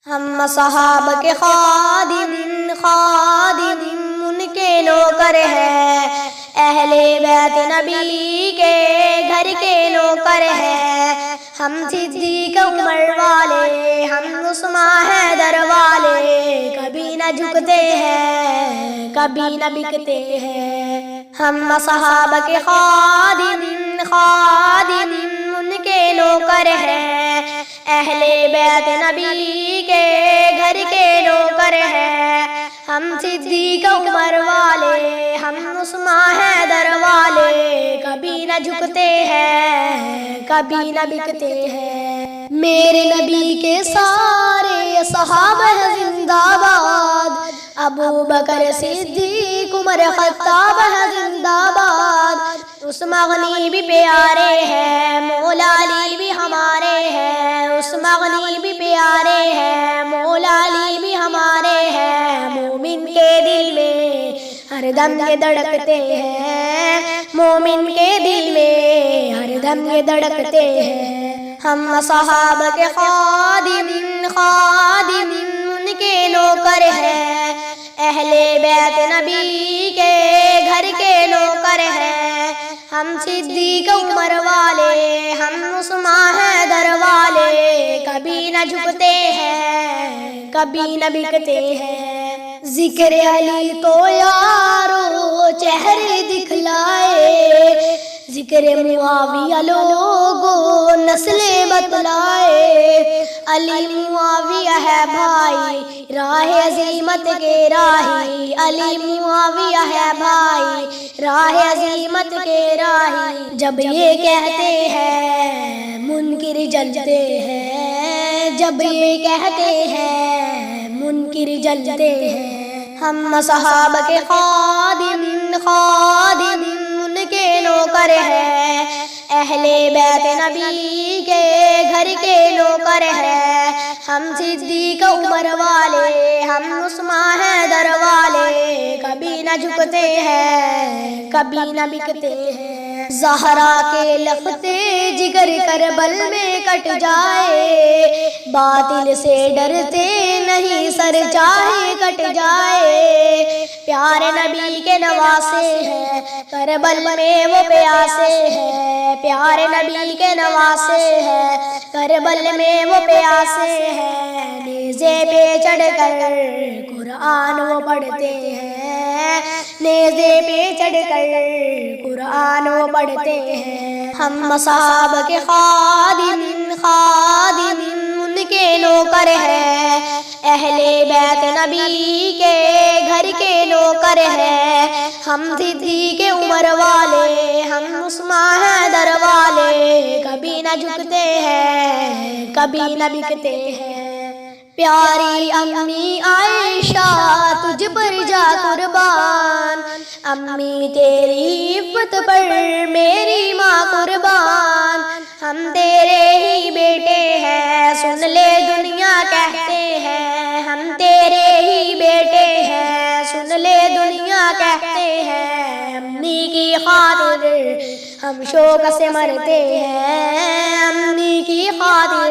ہم صحابہ کے خادم ان کے نوکر ہیں، اہل بیت نبی کے گھر کے نوکر ہیں۔ ہم صدیق عمر والے، ہم عثمان حیدر والے، کبھی نہ جھکتے ہیں، کبھی نہ بکتے ہیں۔ ہم صحابہ کے خادم ان کے نوکر ہیں، اہل بیت نبی کے گھر کے نوکر ہیں۔ ہم صدیق عمر والے، ہم عثمان حیدر والے، کبھی نہ جھکتے ہیں، کبھی نہ بکتے ہیں۔ میرے نبی کے سارے صحابہ ہیں زندہ باد، ابو بکر صدیق عمر خطاب ہے زندہ باد۔ عثمان غنی بھی پیارے ہیں، مولا علی بھی ہمارے ہیں۔ عثمان غنی بھی پیارے ہیں، مولا علی بھی ہمارے ہیں۔ مومن کے دل میں ہر دم یہ دھڑکتے ہیں، مومن کے دل میں ہر دم یہ دھڑکتے ہیں۔ ہم صحابہ کے خادم ان کے نوکر ہیں، اہل بیت نبی کے گھر کے نوکر ہیں۔ ہم صدیق عمر والے، ہم عثمان حیدر والے، کبھی نہ جھکتے ہیں، کبھی نہ بکتے ہیں۔ ذکر علی تو یارو چہرے دکھلائے، ذکر معاویہ لوگو نسلیں بتلائے۔ علی معاویہ ہے بھائی راہ عظیمت کے راہی، علی معاویہ ہے بھائی راہ عظیمت کے راہی۔ جب یہ کہتے ہیں منکر جلتے ہیں، جب یہ کہتے ہیں منکر جلتے ہیں۔ ہم صحابہ کے خادم ان کے نوکر ہیں، اہل بیت نبی کے گھر کے نوکر ہیں۔ ہم صدیق عمر والے، ہم عثمان حیدر والے، کبھی نہ جھکتے ہیں، کبھی نہ بکتے ہیں۔ زہرا کے لختے جگر کربل میں کٹ جائے، باطل سے ڈرتے نہیں سر چاہے کٹ جائے۔ پیارے نبی کے نواسے ہیں، کربل میں وہ پیاسے ہیں۔ پیارے نبی کے نواسے ہیں، کربل میں وہ پیاسے ہیں۔ نیزے پہ چڑھ کر قرآن وہ پڑھتے ہیں، نیزے پہ چڑھ کر قرآن وہ پڑھتے ہیں۔ ہم صحابہ کے خادم ان کے نوکر ہیں، اہل بیت نبی کے گھر کے نوکر ہیں۔ ہم صدیق عمر والے، ہم عثمان حیدر والے، کبھی نہ جھکتے ہیں، کبھی نہ بکتے ہیں۔ پیاری امی عائشہ تجھ پر جا قربان، امی تیری عفت پر میری ماں قربان۔ ہم تیرے ہی بیٹے ہیں سن لے دنیا کہتے ہیں، ہم تیرے ہی بیٹے ہیں سن لے دنیا کہتے ہیں۔ امی کی خاطر ہم شوق سے مرتے ہیں، امی کی خاطر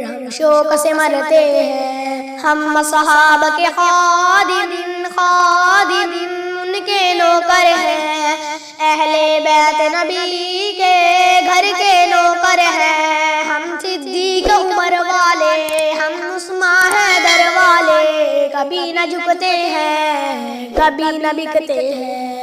ہم شوق سے مرتے ہیں۔ ہم صحابہ کے خادم ان کے نوکر ہیں، اہل بیت نبی کے گھر کے نوکر ہیں۔ ہم صدیق عمر والے، ہم عثمان حیدر والے، کبھی نہ جھکتے ہیں، کبھی نہ بکتے ہیں۔